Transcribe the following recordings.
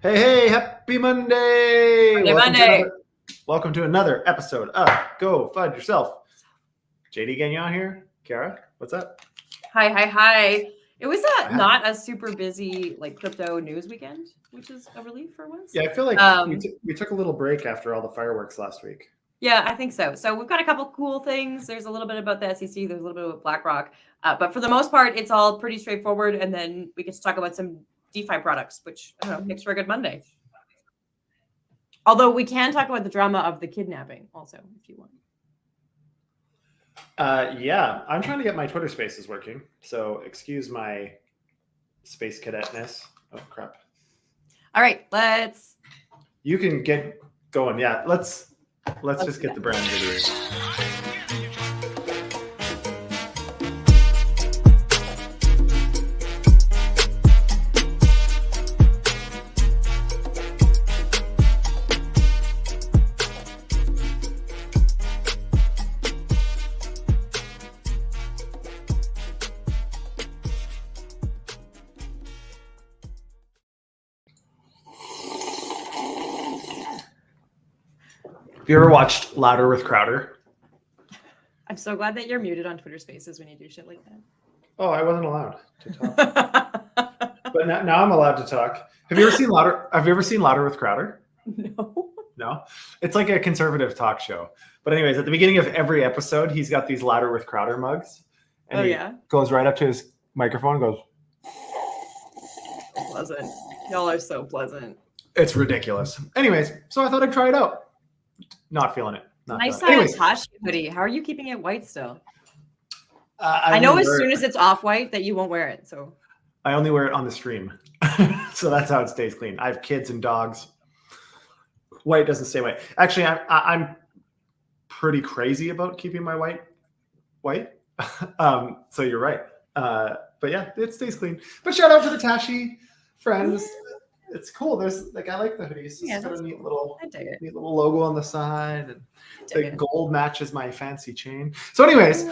Hey, happy Monday! Monday, Monday. Welcome to another episode of Go FUD Yourself. JD Gagnon here. Kara, what's up? Hi. It was not a super busy crypto news weekend, which is a relief for once. Yeah, I feel like we took a little break after all the fireworks last week. Yeah, I think so. So we've got a couple cool things. There's a little bit about the SEC. There's a little bit about BlackRock. But for the most part, it's all pretty straightforward. And then we get to talk about some DeFi products, which, I don't know, makes for a good Monday. Although we can talk about the drama of the kidnapping also, if you want. Yeah, I'm trying to get my Twitter Spaces working. So excuse my space cadetness. Oh, crap. All right, let's... You can get going. Yeah, let's just get the brand video. Have you ever watched Louder with Crowder? I'm so glad that you're muted on Twitter Spaces when you do shit like that. Oh, I wasn't allowed to talk. But now I'm allowed to talk. Have you ever seen Louder with Crowder? No? It's like a conservative talk show. But anyways, at the beginning of every episode, he's got these Louder with Crowder mugs. And he goes right up to his microphone and goes... Pleasant. Y'all are so pleasant. It's ridiculous. Anyways, so I thought I'd try it out. Not feeling it. Nice size Tosh hoodie. How are you keeping it white still? I know as soon as it's off-white that you won't wear it. So I only wear it on the stream. So that's how it stays clean. I have kids and dogs. White doesn't stay white. Actually, I'm pretty crazy about keeping my white. So you're right. But yeah, it stays clean. But shout out to the Tashi friends. Yeah. It's cool. There's I like the hoodies. It's got a neat little logo on the side, and the gold matches my fancy chain. So, anyways,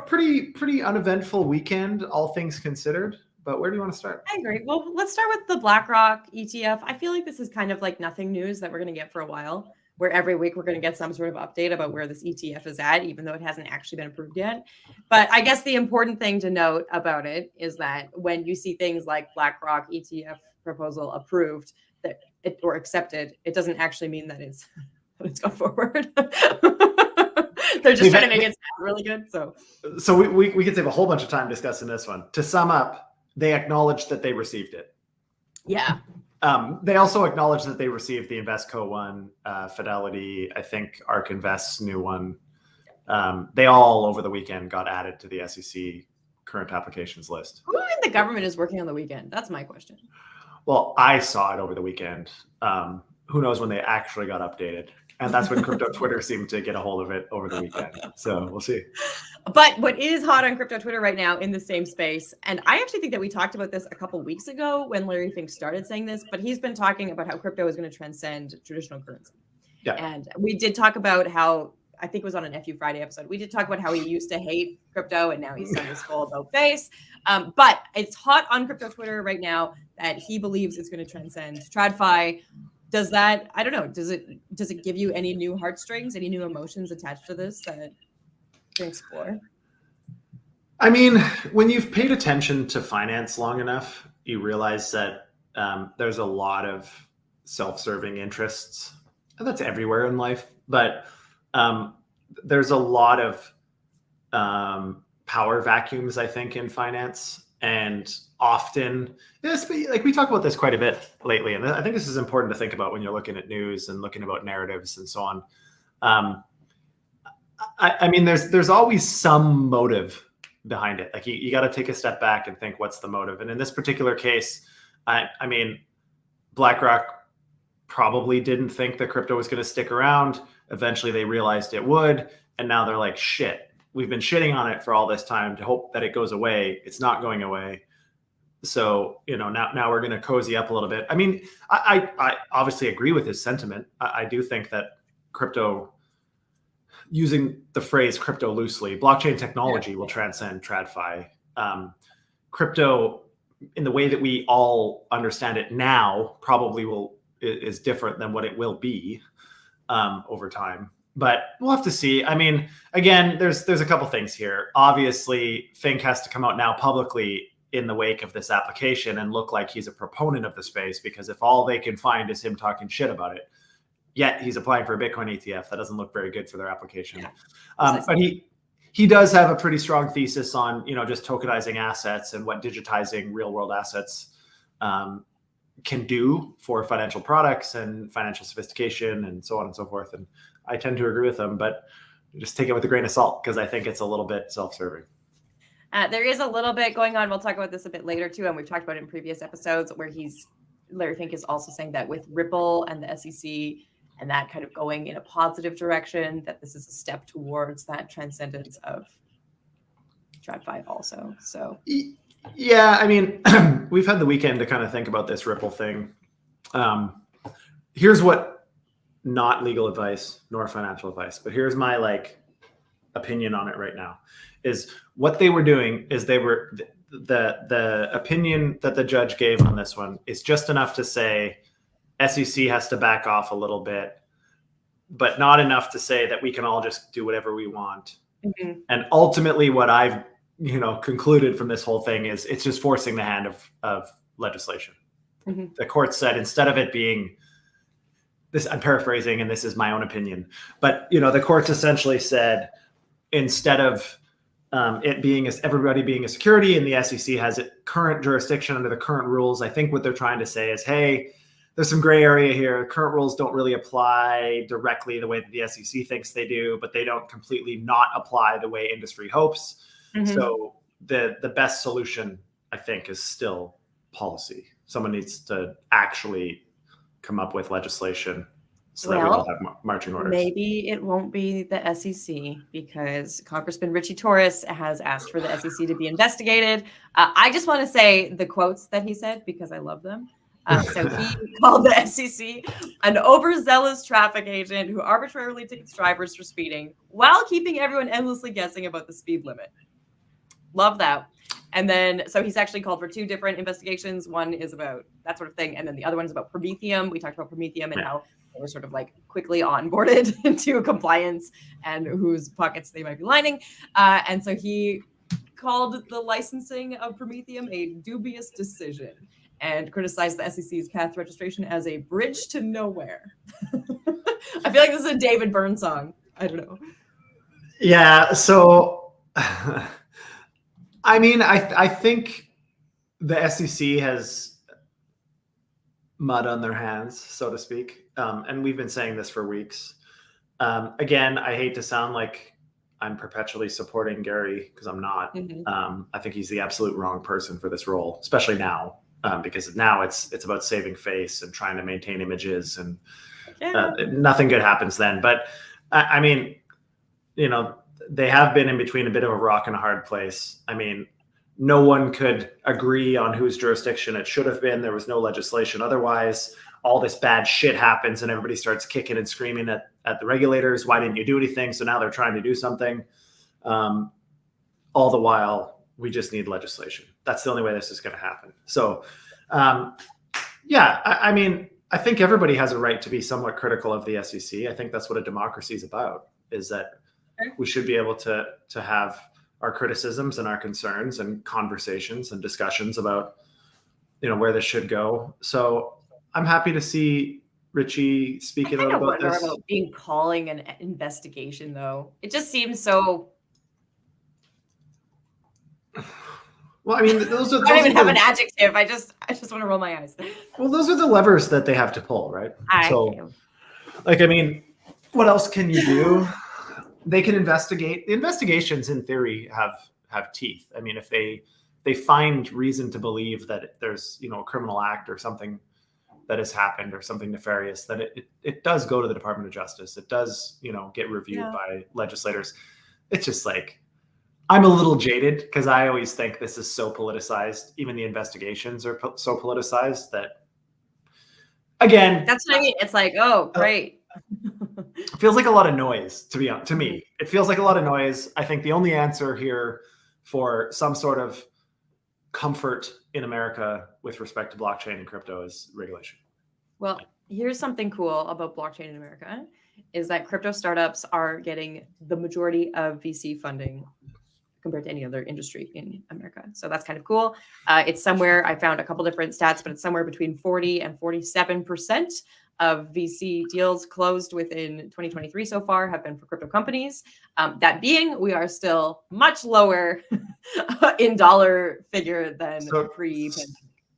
pretty uneventful weekend, all things considered. But where do you want to start? I agree. Well, let's start with the BlackRock ETF. I feel like this is kind of like nothing news that we're going to get for a while, where every week we're going to get some sort of update about where this ETF is at, even though it hasn't actually been approved yet. But I guess the important thing to note about it is that when you see things like BlackRock ETF proposal approved or accepted, it doesn't actually mean that it's gone forward. They're just trying to make it sound really good. So we could save a whole bunch of time discussing this one. To sum up, they acknowledged that they received it. Yeah. They also acknowledged that they received the Investco one, Fidelity, I think ARK Invest's new one. They all over the weekend got added to the SEC current applications list. Who in the government is working on the weekend? That's my question. Well, I saw it over the weekend. Who knows when they actually got updated? And that's when crypto Twitter seemed to get a hold of it over the weekend. So we'll see. But what is hot on crypto Twitter right now in the same space, and I actually think that we talked about this a couple of weeks ago when Larry Fink started saying this, but he's been talking about how crypto is going to transcend traditional currency. Yeah. And we did talk about how, I think it was on an FU Friday episode, we did talk about how he used to hate crypto and now he's done his full about face. But it's hot on crypto Twitter right now that he believes it's going to transcend TradFi. Does that, I don't know, does it give you any new heartstrings, any new emotions attached to this that you can explore? I mean, when you've paid attention to finance long enough, you realize that there's a lot of self-serving interests. And that's everywhere in life, but there's a lot of power vacuums, I think, in finance. And often, like we talk about this quite a bit lately, and I think this is important to think about when you're looking at news and looking about narratives and so on. I mean, there's always some motive behind it. Like you got to take a step back and think, what's the motive? And in this particular case, I mean, BlackRock probably didn't think that crypto was going to stick around. Eventually, they realized it would, and now they're like, shit. We've been shitting on it for all this time to hope that it goes away. It's not going away. So, now we're going to cozy up a little bit. I mean, I obviously agree with his sentiment. I do think that crypto, using the phrase crypto loosely, blockchain technology will transcend TradFi. Crypto in the way that we all understand it now probably is different than what it will be over time. But we'll have to see. I mean, again, there's a couple things here. Obviously, Fink has to come out now publicly in the wake of this application and look like he's a proponent of the space, because if all they can find is him talking shit about it, yet he's applying for a Bitcoin ETF, that doesn't look very good for their application. Yeah, but he does have a pretty strong thesis on, just tokenizing assets and what digitizing real world assets can do for financial products and financial sophistication and so on and so forth. And I tend to agree with him, but just take it with a grain of salt, because I think it's a little bit self-serving. There is a little bit going on. We'll talk about this a bit later too, and we've talked about it in previous episodes, where Larry Fink is also saying that with Ripple and the SEC and that kind of going in a positive direction, that this is a step towards that transcendence of TradFi also. So yeah, I mean, we've had the weekend to kind of think about this Ripple thing. Here's what, not legal advice nor financial advice, but here's my opinion on it right now, is what they were doing is the opinion that the judge gave on this one is just enough to say SEC has to back off a little bit, but not enough to say that we can all just do whatever we want. Mm-hmm. And ultimately what I've concluded from this whole thing is it's just forcing the hand of legislation. Mm-hmm. The court said, instead of it being this, I'm paraphrasing, and this is my own opinion, but the courts essentially said, instead of it being everybody being a security and the SEC has a current jurisdiction under the current rules, I think what they're trying to say is, hey, there's some gray area here. Current rules don't really apply directly the way that the SEC thinks they do, but they don't completely not apply the way industry hopes. Mm-hmm. So the best solution, I think, is still policy. Someone needs to actually come up with legislation so that we don't have marching orders. Maybe it won't be the SEC, because Congressman Richie Torres has asked for the SEC to be investigated. I just want to say the quotes that he said, because I love them. So he called the SEC an overzealous traffic agent who arbitrarily tickets drivers for speeding while keeping everyone endlessly guessing about the speed limit. Love that. And then, so he's actually called for 2 different investigations. One is about that sort of thing. And then the other one is about Prometheum. We talked about Prometheum and how they were sort of quickly onboarded into compliance and whose pockets they might be lining. And so he called the licensing of Prometheum a dubious decision and criticized the SEC's path registration as a bridge to nowhere. I feel like this is a David Byrne song. I don't know. Yeah. So, I mean, I think the SEC has mud on their hands, so to speak. And we've been saying this for weeks. Again, I hate to sound like I'm perpetually supporting Gary, because I'm not. Mm-hmm. I think he's the absolute wrong person for this role, especially now, because now it's about saving face and trying to maintain images, and nothing good happens then. But I mean, they have been in between a bit of a rock and a hard place. I mean, no one could agree on whose jurisdiction it should have been. There was no legislation otherwise. All this bad shit happens and everybody starts kicking and screaming at the regulators. Why didn't you do anything? So now they're trying to do something. All the while, we just need legislation. That's the only way this is going to happen. So, I mean, I think everybody has a right to be somewhat critical of the SEC. I think that's what a democracy is about, is that we should be able to have our criticisms and our concerns and conversations and discussions about, where this should go. So I'm happy to see Richie speaking out about this. About calling an investigation, though. It just seems so. Well, I mean, those are. I don't even have an adjective. I just want to roll my eyes. Well, those are the levers that they have to pull, right? I mean, what else can you do? They can investigate. The investigations, in theory, have teeth. I mean, if they find reason to believe that there's a criminal act or something that has happened or something nefarious, then it does go to the Department of Justice. It does get reviewed by legislators. It's just I'm a little jaded because I always think this is so politicized. Even the investigations are so politicized that, again, that's what I mean. It's oh, great. It feels like a lot of noise, to me. It feels like a lot of noise. I think the only answer here for some sort of comfort in America with respect to blockchain and crypto is regulation. Well, here's something cool about blockchain in America is that crypto startups are getting the majority of VC funding compared to any other industry in America. So that's kind of cool. It's somewhere, I found a couple different stats, but it's somewhere between 40 and 47% of VC deals closed within 2023 so far have been for crypto companies. That being, we are still much lower in dollar figure than pre-pandemic.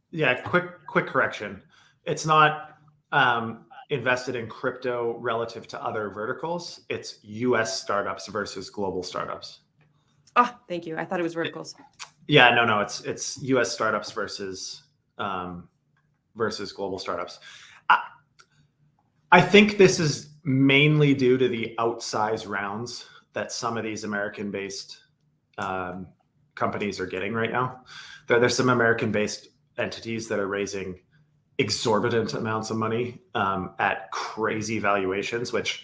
Yeah, quick correction. It's not invested in crypto relative to other verticals. It's US startups versus global startups. Oh, thank you. I thought it was verticals. Yeah, no, it's US startups versus global startups. I think this is mainly due to the outsized rounds that some of these American-based companies are getting right now. There's some American-based entities that are raising exorbitant amounts of money at crazy valuations, which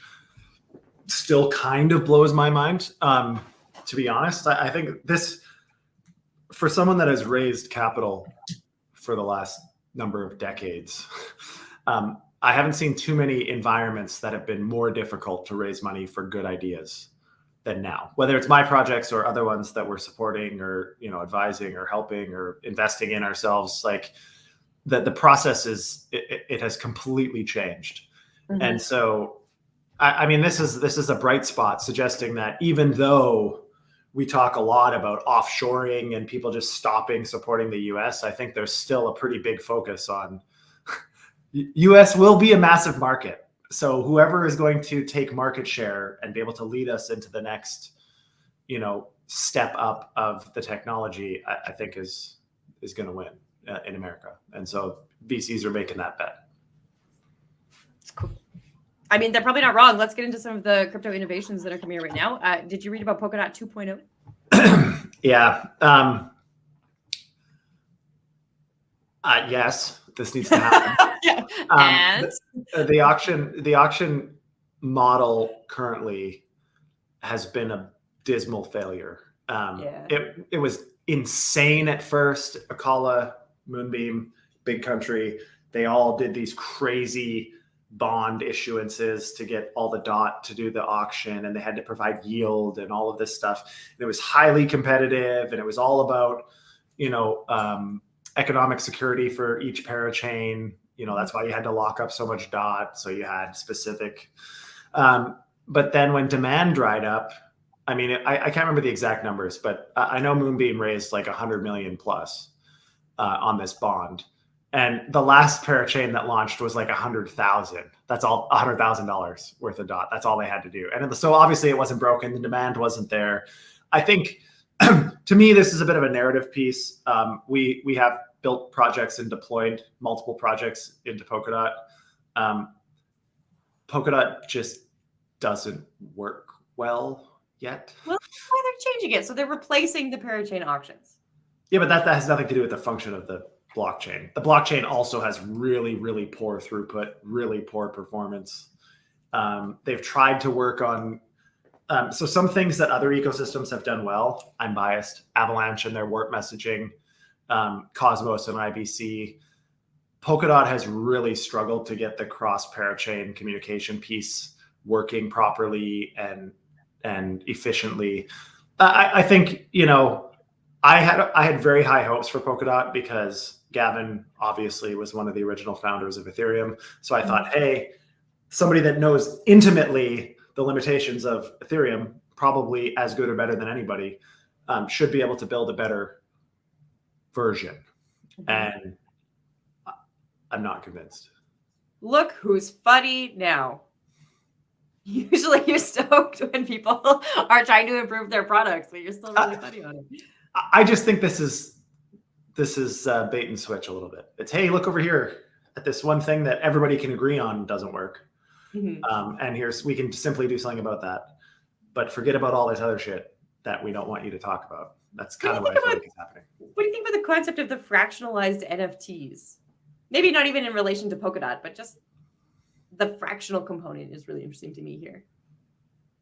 still kind of blows my mind. To be honest, I think this, for someone that has raised capital for the last number of decades, I haven't seen too many environments that have been more difficult to raise money for good ideas than now, whether it's my projects or other ones that we're supporting or, advising or helping or investing in ourselves. Like the process it has completely changed. Mm-hmm. And so, I mean, this is a bright spot suggesting that even though we talk a lot about offshoring and people just stopping supporting the US, I think there's still a pretty big focus on US will be a massive market. So whoever is going to take market share and be able to lead us into the next, step up of the technology, I think is going to win in America. And so VCs are making that bet. It's cool. I mean, they're probably not wrong. Let's get into some of the crypto innovations that are coming out right now. Did you read about Polkadot 2.0? Yeah. Yes, this needs to happen. And the auction model currently has been a dismal failure. It was insane at first. Akala, Moonbeam, Big Country, they all did these crazy bond issuances to get all the DOT to do the auction, and they had to provide yield and all of this stuff. And it was highly competitive, and it was all about, economic security for each parachain. That's why you had to lock up so much DOT. So you had specific, but then when demand dried up, I mean, I can't remember the exact numbers, but I know Moonbeam raised like 100 million plus on this bond. And the last parachain that launched was like 100,000. That's all, $100,000 worth of DOT. That's all they had to do. And so obviously it wasn't broken. The demand wasn't there. I think to me, this is a bit of a narrative piece. We have built projects and deployed multiple projects into Polkadot. Polkadot just doesn't work well yet. Well, that's why they're changing it. So they're replacing the parachain auctions. Yeah, but that has nothing to do with the function of the blockchain. The blockchain also has really, really poor throughput, really poor performance. They've tried to work on so some things that other ecosystems have done well. I'm biased. Avalanche and their warp messaging, Cosmos and IBC. Polkadot has really struggled to get the cross-parachain communication piece working properly and efficiently. I think, I had very high hopes for Polkadot because Gavin obviously was one of the original founders of Ethereum. So I thought, hey, somebody that knows intimately the limitations of Ethereum, probably as good or better than anybody, should be able to build a better version. And I'm not convinced. Look who's funny now. Usually you're stoked when people are trying to improve their products, but you're still really funny on it. I just think this is bait and switch a little bit. It's, hey, look over here at this one thing that everybody can agree on doesn't work. Mm-hmm. And we can simply do something about that, but forget about all this other shit that we don't want you to talk about. That's kind of what I feel like is happening. What do you think about the concept of the fractionalized NFTs? Maybe not even in relation to Polkadot, but just the fractional component is really interesting to me here.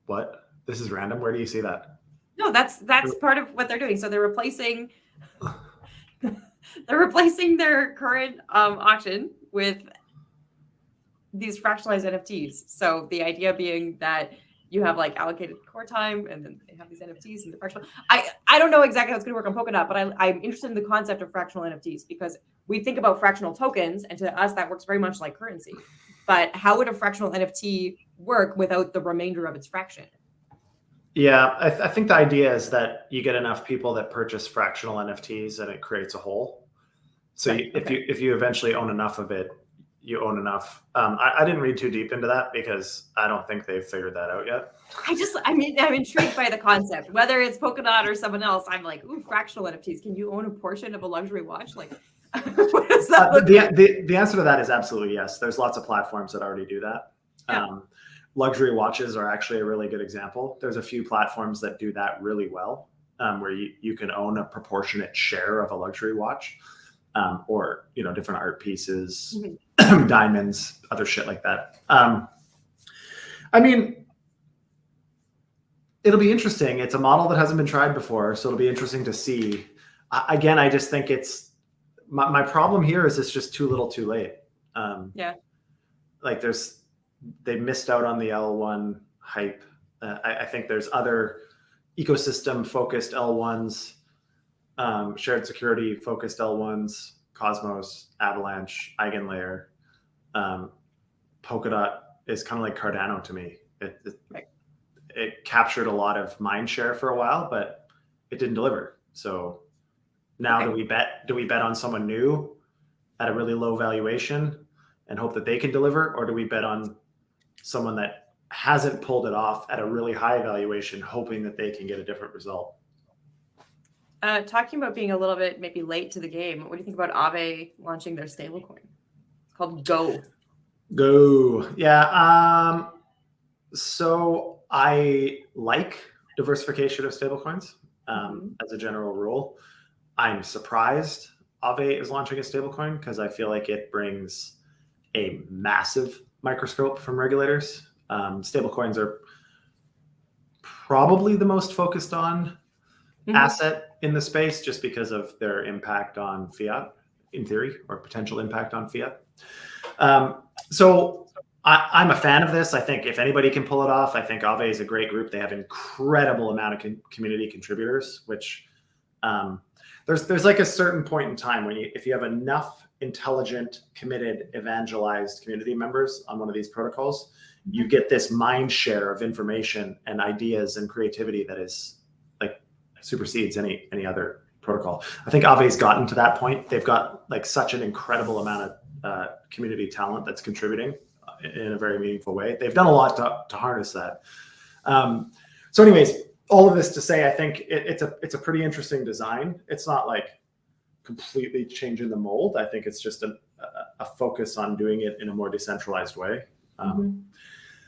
What? This is random? Where do you see that? No, that's part of what they're doing. So they're replacing They're replacing their current auction with these fractionalized NFTs. So the idea being that you have like allocated core time, and then they have these NFTs and the fractional. I don't know exactly how it's going to work on Polkadot, but I'm interested in the concept of fractional NFTs because we think about fractional tokens, and to us that works very much like currency. But how would a fractional NFT work without the remainder of its fraction? Yeah, I think the idea is that you get enough people that purchase fractional NFTs and it creates a whole. So Right, if you eventually own enough of it, you own enough. I didn't read too deep into that because I don't think they've figured that out yet. I'm intrigued by the concept. Whether it's Polkadot or someone else, I'm like, ooh, fractional NFTs. Can you own a portion of a luxury watch? Like, what does that look like? The answer to that is absolutely yes. There's lots of platforms that already do that. Yeah. Luxury watches are actually a really good example. There's a few platforms that do that really well, where you can own a proportionate share of a luxury watch, or different art pieces, diamonds, other shit like that. I mean, it'll be interesting. It's a model that hasn't been tried before, so it'll be interesting to see. Again, I just think it's my problem here is it's just too little, too late. Yeah. Like they missed out on the L1 hype. I think there's other ecosystem focused L1s, shared security focused L1s, Cosmos, Avalanche, Eigenlayer. Polkadot is kind of like Cardano to me. It captured a lot of mind share for a while, but it didn't deliver. So now do we bet on someone new at a really low valuation and hope that they can deliver, or do we bet on someone that hasn't pulled it off at a really high valuation, hoping that they can get a different result? Talking about being a little bit maybe late to the game, what do you think about Aave launching their stablecoin? It's called Go. Yeah. So I like diversification of stablecoins as a general rule. I'm surprised Aave is launching a stablecoin because I feel like it brings a massive microscope from regulators. Stablecoins are probably the most focused on asset in the space just because of their impact on fiat, in theory, or potential impact on fiat. So I'm a fan of this. I think if anybody can pull it off, I think Aave is a great group. They have incredible amount of community contributors, which there's like a certain point in time when if you have enough intelligent, committed, evangelized community members on one of these protocols, you get this mind share of information and ideas and creativity that is like supersedes any other protocol. I think Aave's gotten to that point. They've got like such an incredible amount of community talent that's contributing in a very meaningful way. They've done a lot to harness that. So anyways, all of this to say, I think it's a pretty interesting design. It's not like completely changing the mold. I think it's just a focus on doing it in a more decentralized way.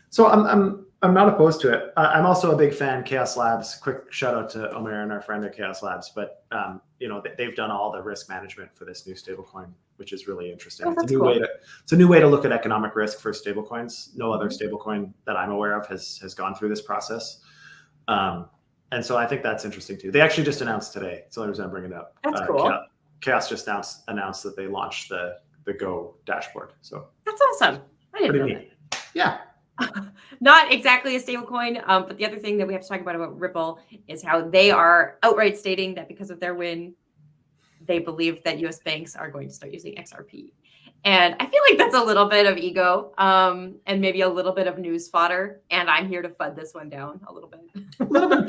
So I'm not opposed to it. I'm also a big fan of Chaos Labs. Quick shout out to Omer and our friend at Chaos Labs. But they've done all the risk management for this new stablecoin, which is really interesting. It's a new way to look at economic risk for stablecoins. No other stablecoin that I'm aware of has gone through this process. And so I think that's interesting too. They actually just announced today. It's the only reason I'm bringing it up. That's cool. Chaos just announced that they launched the Go dashboard. So that's awesome. I didn't know that. Yeah. Not exactly a stablecoin, but the other thing that we have to talk about Ripple is how they are outright stating that because of their win, they believe that U.S. banks are going to start using XRP. And I feel like that's a little bit of ego and maybe a little bit of news fodder. And I'm here to FUD this one down a little bit. a little bit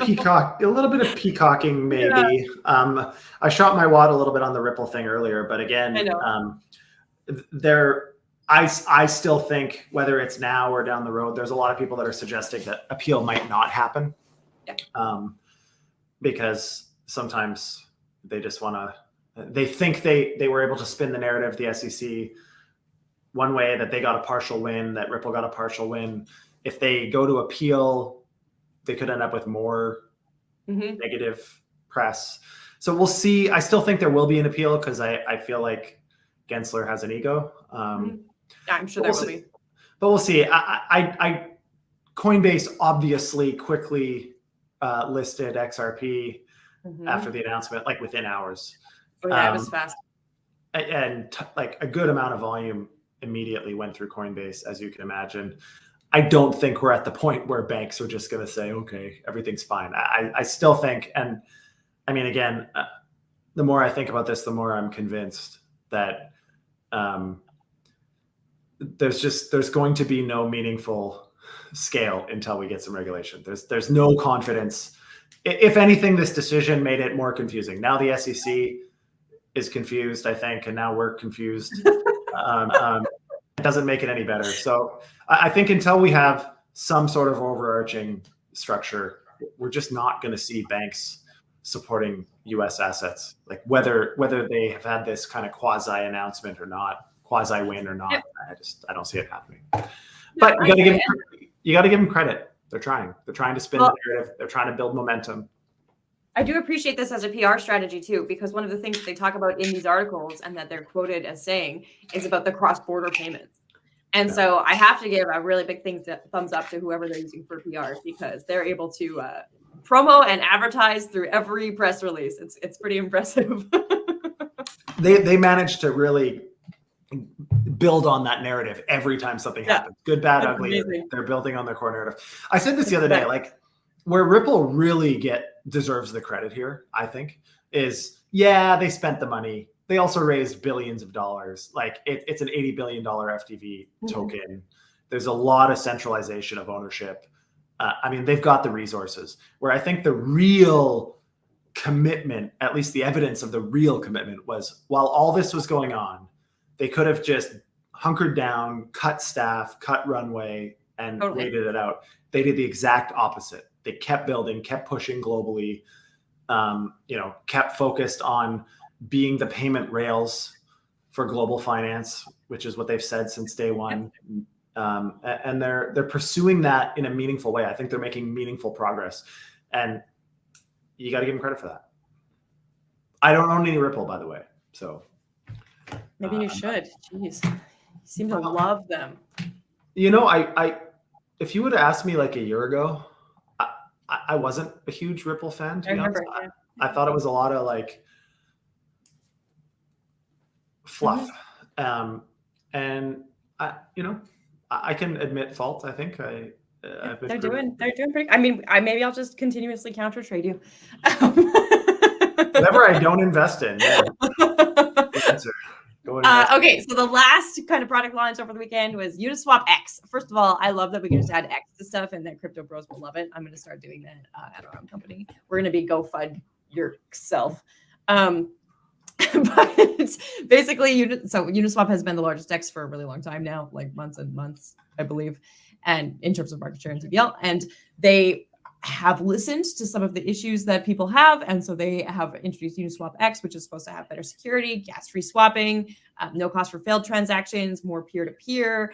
of peacocking, maybe. Yeah. I shot my wad a little bit on the Ripple thing earlier, but again, I still think whether it's now or down the road, there's a lot of people that are suggesting that appeal might not happen. Yeah. Because sometimes they just want to. They think they were able to spin the narrative, the SEC, one way, that they got a partial win, that Ripple got a partial win. If they go to appeal, they could end up with more negative press. So we'll see. I still think there will be an appeal because I feel like Gensler has an ego. I'm sure there will be. But we'll see. Coinbase obviously quickly listed XRP after the announcement, like within hours. Oh, yeah, it was fast. and like a good amount of volume immediately went through Coinbase, as you can imagine. I don't think we're at the point where banks are just going to say, okay, everything's fine. I still think, and I mean, again, the more I think about this, the more I'm convinced that there's going to be no meaningful scale until we get some regulation. There's no confidence. If anything, this decision made it more confusing. Now the SEC is confused, I think, and now we're confused. It doesn't make it any better. So I think until we have some sort of overarching structure, we're just not going to see banks supporting U.S. assets, like whether they have had this kind of quasi announcement or not, quasi win or not. I don't see it happening. But you got to give them credit. They're trying to spin the narrative. They're trying to build momentum. I do appreciate this as a PR strategy too, because one of the things that they talk about in these articles and that they're quoted as saying is about the cross-border payments. And so I have to give a really big thumbs up to whoever they're using for PR, because they're able to promo and advertise through every press release. It's pretty impressive. They managed to really build on that narrative every time something happens. Good, bad, ugly. Amazing. They're building on their core narrative. I said this the other day, like where Ripple really deserves the credit here, I think, is they spent the money. They also raised billions of dollars. Like it's an $80 billion FTV token. There's a lot of centralization of ownership. I mean, they've got the resources. Where I think the real commitment, at least the evidence of the real commitment, was while all this was going on, they could have just hunkered down, cut staff, cut runway, and waited it out. They did the exact opposite. They kept building, kept pushing globally, kept focused on being the payment rails for global finance, which is what they've said since day one. And they're pursuing that in a meaningful way. I think they're making meaningful progress, and you got to give them credit for that. I don't own any Ripple, by the way, so maybe you should. Jeez, you seem to love them. I if you would have asked me like a year ago, I wasn't a huge Ripple fan. To be honest, I thought it was a lot of like fluff, and I can admit fault. I think they're doing pretty. I mean, maybe I'll just continuously counter trade you. Whatever I don't invest in. Yeah. Okay, so the last kind of product launch over the weekend was Uniswap X. First of all, I love that we can just add X to stuff and that crypto bros will love it. I'm going to start doing that at our own company. We're going to be FUD Yourself. But basically, Uniswap has been the largest DEX for a really long time now, like months and months, I believe, and in terms of market share and TVL. And they have listened to some of the issues that people have, and so they have introduced Uniswap X, which is supposed to have better security, gas-free swapping, no cost for failed transactions, more peer-to-peer.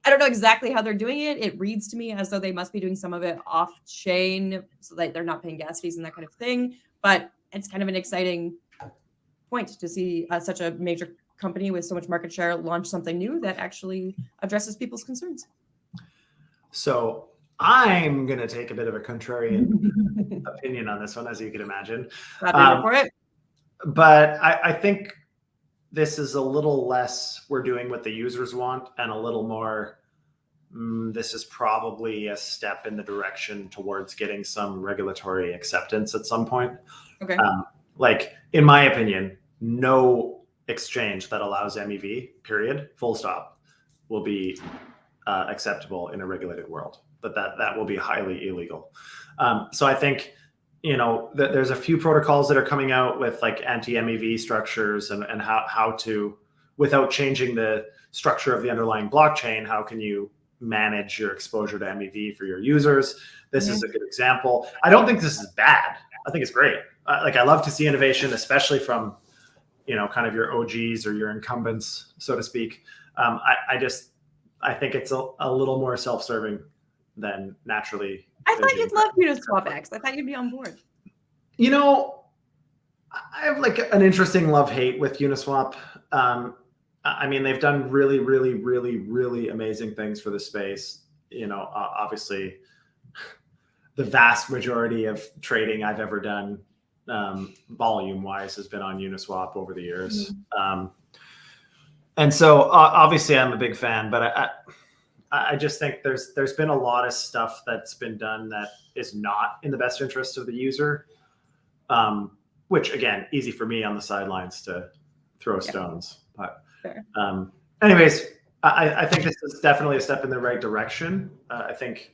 I don't know exactly how they're doing it. It reads to me as though they must be doing some of it off-chain so that they're not paying gas fees and that kind of thing. But it's kind of an exciting point to see such a major company with so much market share launch something new that actually addresses people's concerns. So I'm going to take a bit of a contrarian opinion on this one, as you can imagine. But I think this is a little less we're doing what the users want and a little more this is probably a step in the direction towards getting some regulatory acceptance at some point. Okay. Like, in my opinion, no exchange that allows MEV, period, full stop, will be acceptable in a regulated world. But that will be highly illegal. So I think, there's a few protocols that are coming out with like anti-MEV structures and how to, without changing the structure of the underlying blockchain, how can you manage your exposure to MEV for your users? This is a good example. I don't think this is bad. I think it's great. I love to see innovation, especially from, kind of your OGs or your incumbents, so to speak. I think it's a little more self-serving than naturally. I thought you'd love Uniswap X. I thought you'd be on board. I have like an interesting love-hate with Uniswap. I mean, they've done really, really, really, really amazing things for the space. Obviously, the vast majority of trading I've ever done volume wise has been on Uniswap over the years. And so obviously I'm a big fan, but I just think there's been a lot of stuff that's been done that is not in the best interest of the user, which again, easy for me on the sidelines to throw stones. But anyways, I think this is definitely a step in the right direction. I think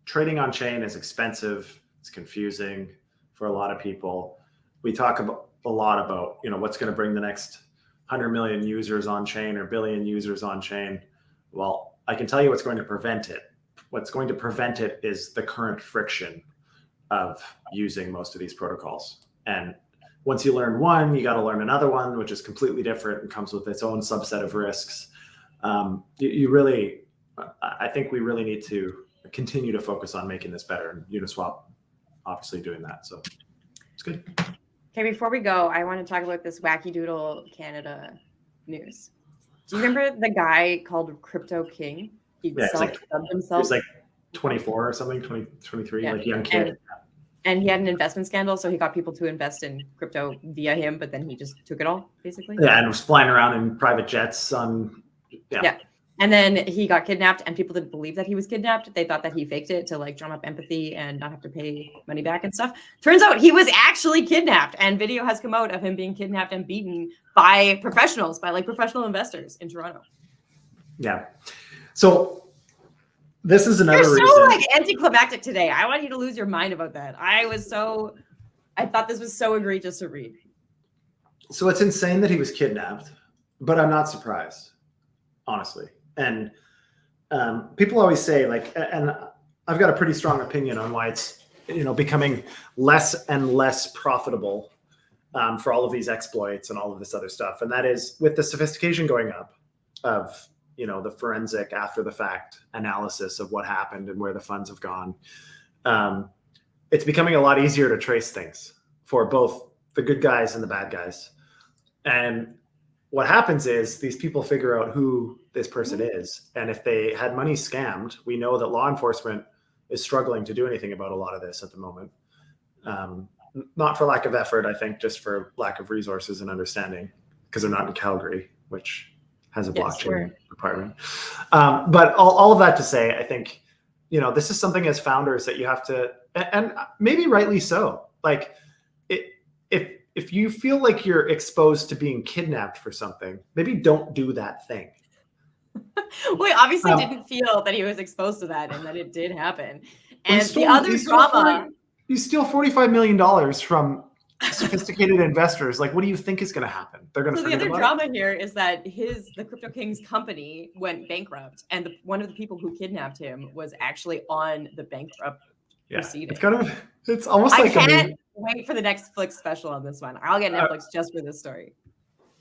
trading on chain is expensive. It's confusing for a lot of people. We talk a lot about, what's going to bring the next 100 million users on chain or billion users on chain. Well, I can tell you what's going to prevent it. What's going to prevent it is the current friction of using most of these protocols. And once you learn one, you got to learn another one, which is completely different and comes with its own subset of risks. I think we really need to continue to focus on making this better. And Uniswap obviously doing that. So it's good. Okay, before we go, I want to talk about this Wacky Doodle Canada news. Do you remember the guy called Crypto King? He self-dubbed himself. He was like 24 or something, 23, like young kid. And he had an investment scandal, so he got people to invest in crypto via him, but then he just took it all, basically. Yeah, and was flying around in private jets on. Yeah. And then he got kidnapped, and people didn't believe that he was kidnapped. They thought that he faked it to like drum up empathy and not have to pay money back and stuff. Turns out he was actually kidnapped, and video has come out of him being kidnapped and beaten by professionals, by like professional investors in Toronto. Yeah. So this is another You're reason. so like anticlimactic today. I want you to lose your mind about that. I thought this was so egregious to read. So it's insane that he was kidnapped, but I'm not surprised, honestly. And people always say, like, and I've got a pretty strong opinion on why it's, becoming less and less profitable for all of these exploits and all of this other stuff. And that is with the sophistication going up of, the forensic after the fact analysis of what happened and where the funds have gone. It's becoming a lot easier to trace things for both the good guys and the bad guys. And what happens is these people figure out who this person is. And if they had money scammed, we know that law enforcement is struggling to do anything about a lot of this at the moment. Not for lack of effort, I think just for lack of resources and understanding, because they're not in Calgary, which has a blockchain department. But all of that to say, I think, this is something as founders that you have to, and maybe rightly so, like if you feel like you're exposed to being kidnapped for something, maybe don't do that thing. Well, he obviously didn't feel that he was exposed to that and that it did happen. And the other drama... You steal $45 million from sophisticated investors. Like, what do you think is going to happen? They're going to forget about it? The other drama here is that the Crypto King's company went bankrupt, and one of the people who kidnapped him was actually on the bankrupt proceeding. It's almost like I can't wait for the Netflix special on this one. I'll get Netflix just for this story.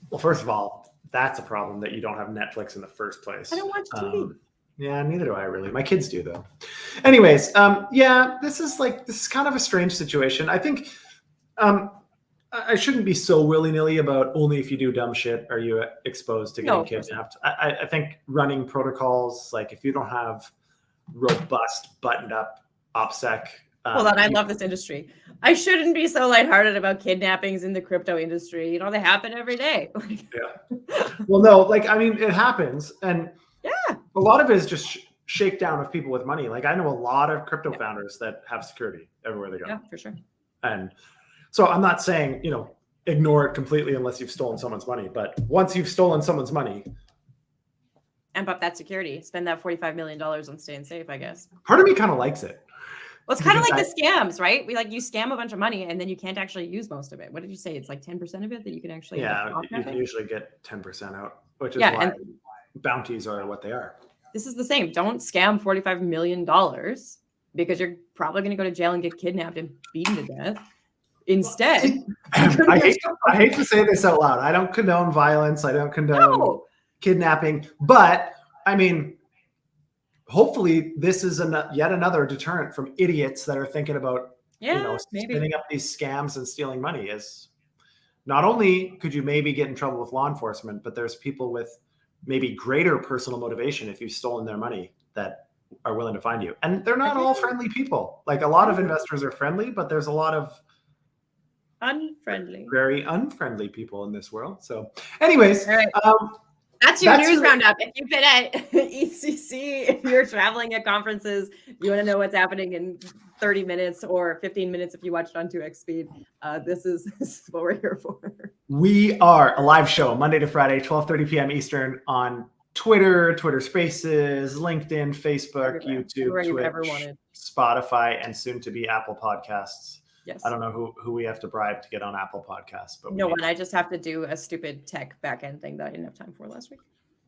Well, first of all, that's a problem that you don't have Netflix in the first place. I don't watch TV. Yeah, neither do I really. My kids do though. Anyways, this is kind of a strange situation. I think I shouldn't be so willy-nilly about only if you do dumb shit are you exposed to getting kidnapped. I think running protocols, like if you don't have robust, buttoned up OPSEC. Hold on, I love this industry. I shouldn't be so lighthearted about kidnappings in the crypto industry. They happen every day. Yeah. Well, no, it happens. And yeah, a lot of it is just shakedown of people with money. Like I know a lot of crypto founders that have security everywhere they go. Yeah, for sure. And so I'm not saying, ignore it completely unless you've stolen someone's money. But once you've stolen someone's money, amp up that security. Spend that $45 million on staying safe, I guess. Part of me kind of likes it. Well, it's kind of like the scams, right? You scam a bunch of money and then you can't actually use most of it. What did you say? It's like 10% of it that you can actually. Yeah, you can usually get 10% out, which is why bounties are what they are. This is the same. Don't scam $45 million because you're probably going to go to jail and get kidnapped and beaten to death. Instead, I hate to say this out loud. I don't condone violence. I don't condone kidnapping. But I mean, hopefully this is yet another deterrent from idiots that are thinking about spinning up these scams and stealing money. Is not only could you maybe get in trouble with law enforcement, but there's people with maybe greater personal motivation if you've stolen their money that are willing to find you. And they're not all friendly people. Like a lot of investors are friendly, but there's a lot of Unfriendly. very unfriendly people in this world. So anyways, All right. That's your news roundup. If you've been at ECC, if you're traveling at conferences, you want to know what's happening in 30 minutes or 15 minutes if you watched on 2x speed, this is what we're here for. We are a live show Monday to Friday, 12:30 p.m. Eastern on Twitter, Twitter Spaces, LinkedIn, Facebook, YouTube, Twitch, Spotify, and soon to be Apple Podcasts. Yes. I don't know who we have to bribe to get on Apple Podcasts, but no one. I just have to do a stupid tech backend thing that I didn't have time for last week.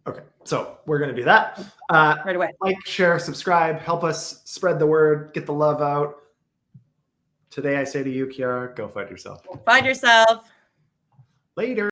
Okay, so we're going to do that. Right away. Like, share, subscribe, help us spread the word, get the love out. Today I say to you, Kiara, go find yourself. Find yourself. Later.